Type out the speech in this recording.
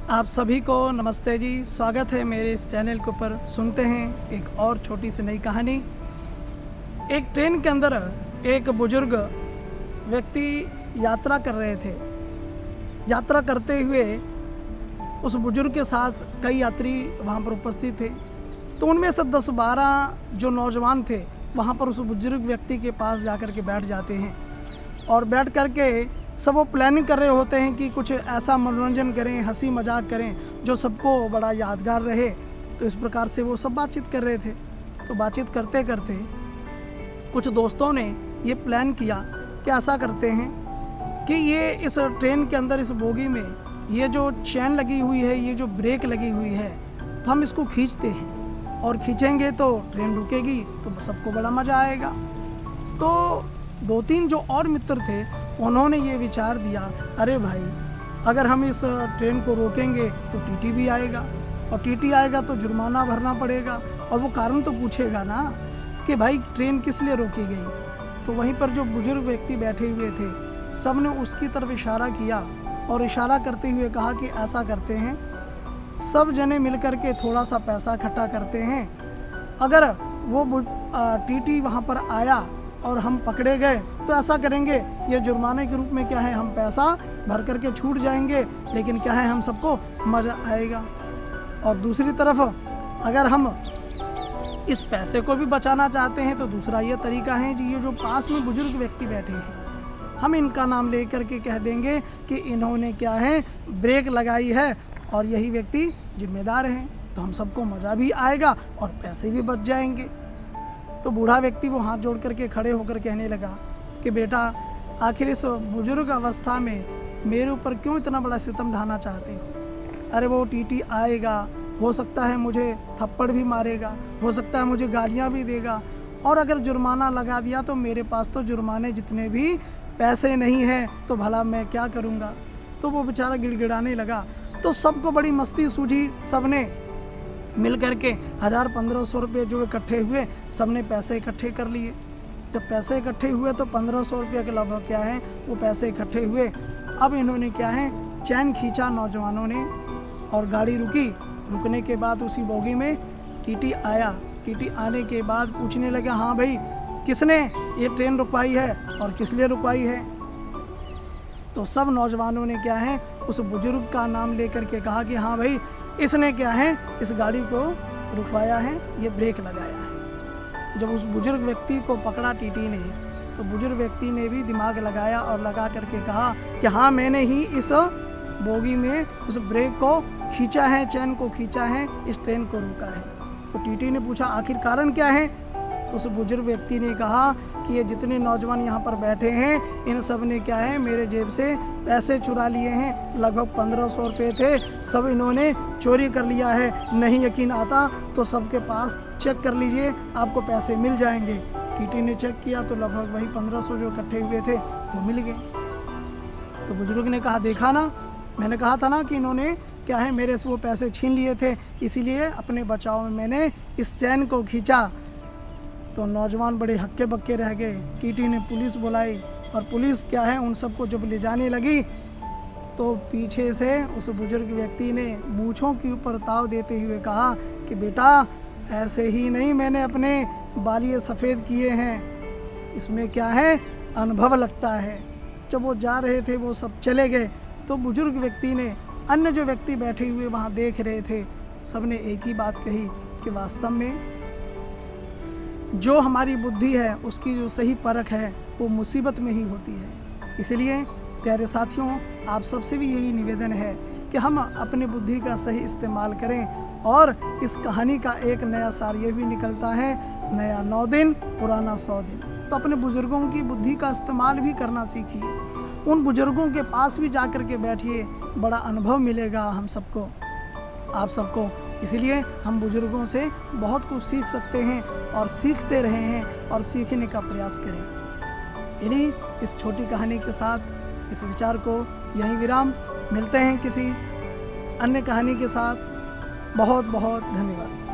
आप सभी को नमस्ते जी। स्वागत है मेरे इस चैनल के ऊपर। सुनते हैं एक और छोटी सी नई कहानी। एक ट्रेन के अंदर एक बुजुर्ग व्यक्ति यात्रा कर रहे थे। यात्रा करते हुए उस बुजुर्ग के साथ कई यात्री वहाँ पर उपस्थित थे। तो उनमें से 10-12 जो नौजवान थे वहाँ पर उस बुजुर्ग व्यक्ति के पास जाकर के बैठ जाते हैं और बैठ कर के सब वो प्लानिंग कर रहे होते हैं कि कुछ ऐसा मनोरंजन करें, हंसी मजाक करें जो सबको बड़ा यादगार रहे। तो इस प्रकार से वो सब बातचीत कर रहे थे। तो बातचीत करते करते कुछ दोस्तों ने ये प्लान किया कि ऐसा करते हैं कि ये इस ट्रेन के अंदर इस बोगी में ये जो चैन लगी हुई है, ये जो ब्रेक लगी हुई है, तो हम इसको खींचते हैं और खींचेंगे तो ट्रेन रुकेगी, तो सबको बड़ा मज़ा आएगा। तो 2-3 जो और मित्र थे उन्होंने ये विचार दिया, अरे भाई अगर हम इस ट्रेन को रोकेंगे तो टीटी भी आएगा और टीटी आएगा तो जुर्माना भरना पड़ेगा और वो कारण तो पूछेगा ना कि भाई ट्रेन किस लिए रोकी गई। तो वहीं पर जो बुजुर्ग व्यक्ति बैठे हुए थे सब ने उसकी तरफ इशारा किया और इशारा करते हुए कहा कि ऐसा करते हैं, सब जने मिलकर के थोड़ा सा पैसा इकट्ठा करते हैं, अगर वो टीटी वहाँ पर आया और हम पकड़े गए तो ऐसा करेंगे, ये जुर्माने के रूप में क्या है हम पैसा भर करके छूट जाएंगे, लेकिन क्या है हम सबको मज़ा आएगा। और दूसरी तरफ अगर हम इस पैसे को भी बचाना चाहते हैं तो दूसरा ये तरीका है जी, ये जो पास में बुजुर्ग व्यक्ति बैठे हैं हम इनका नाम ले करके कह देंगे कि इन्होंने क्या है ब्रेक लगाई है और यही व्यक्ति जिम्मेदार हैं, तो हम सबको मज़ा भी आएगा और पैसे भी बच जाएंगे। तो बूढ़ा व्यक्ति वो हाथ जोड़ करके खड़े होकर कहने लगा कि बेटा आखिर इस बुजुर्ग अवस्था में मेरे ऊपर क्यों इतना बड़ा सितम ढाना चाहते हो। अरे वो टीटी आएगा, हो सकता है मुझे थप्पड़ भी मारेगा, हो सकता है मुझे गालियाँ भी देगा, और अगर जुर्माना लगा दिया तो मेरे पास तो जुर्माने जितने भी पैसे नहीं हैं, तो भला मैं क्या करूँगा। तो वो बेचारा गिड़गिड़ाने लगा। तो सबको बड़ी मस्ती सूझी, सबने मिल कर के 1000-1500 रुपये जो इकट्ठे हुए सबने पैसे इकट्ठे कर लिए। जब पैसे इकट्ठे हुए तो 1500 रुपये के लगभग क्या है वो पैसे इकट्ठे हुए। अब इन्होंने क्या है चैन खींचा नौजवानों ने और गाड़ी रुकी। रुकने के बाद उसी बोगी में टीटी आया। टीटी आने के बाद पूछने लगे, हाँ भाई किसने ये ट्रेन रुकवाई है और किस लिए रुकवाई है। तो सब नौजवानों ने क्या है उस बुजुर्ग का नाम लेकर के कहा कि हाँ भाई इसने क्या है इस गाड़ी को रुकवाया है, ये ब्रेक लगाया है। जब उस बुजुर्ग व्यक्ति को पकड़ा टीटी ने तो बुजुर्ग व्यक्ति ने भी दिमाग लगाया और लगा करके कहा कि हाँ मैंने ही इस बोगी में उस ब्रेक को खींचा है, चैन को खींचा है, इस ट्रेन को रोका है। तो टीटी ने पूछा आखिर कारण क्या है। तो उस बुजुर्ग व्यक्ति ने कहा कि ये जितने नौजवान यहाँ पर बैठे हैं इन सब ने क्या है मेरे जेब से पैसे चुरा लिए हैं, लगभग 1500 रुपये थे, सब इन्होंने चोरी कर लिया है। नहीं यकीन आता तो सबके पास चेक कर लीजिए, आपको पैसे मिल जाएंगे। टीटी ने चेक किया तो लगभग वही 1500 जो इकट्ठे हुए थे वो मिल गए। तो बुजुर्ग ने कहा देखा ना, मैंने कहा था ना कि इन्होंने क्या है मेरे से वो पैसे छीन लिए थे, इसीलिए अपने बचाव में मैंने इस चैन को खींचा। तो नौजवान बड़े हक्के बक्के रह गए। टीटी ने पुलिस बुलाई और पुलिस क्या है उन सबको जब ले जाने लगी तो पीछे से उस बुजुर्ग व्यक्ति ने मूँछों के ऊपर ताव देते हुए कहा कि बेटा ऐसे ही नहीं मैंने अपने बालिए सफ़ेद किए हैं, इसमें क्या है अनुभव लगता है। जब वो जा रहे थे वो सब चले गए तो बुजुर्ग व्यक्ति ने अन्य जो व्यक्ति बैठे हुए वहाँ देख रहे थे सब ने एक ही बात कही कि वास्तव में जो हमारी बुद्धि है उसकी जो सही परख है वो मुसीबत में ही होती है। इसलिए प्यारे साथियों आप सबसे भी यही निवेदन है कि हम अपने बुद्धि का सही इस्तेमाल करें। और इस कहानी का एक नया सार ये भी निकलता है, नया 9 दिन पुराना 100 दिन। तो अपने बुजुर्गों की बुद्धि का इस्तेमाल भी करना सीखिए, उन बुजुर्गों के पास भी जा कर के बैठिए, बड़ा अनुभव मिलेगा हम सबको, आप सबको। इसलिए हम बुजुर्गों से बहुत कुछ सीख सकते हैं और सीखते रहे हैं और सीखने का प्रयास करें। इन्हीं इस छोटी कहानी के साथ इस विचार को यहीं विराम। मिलते हैं किसी अन्य कहानी के साथ। बहुत बहुत धन्यवाद।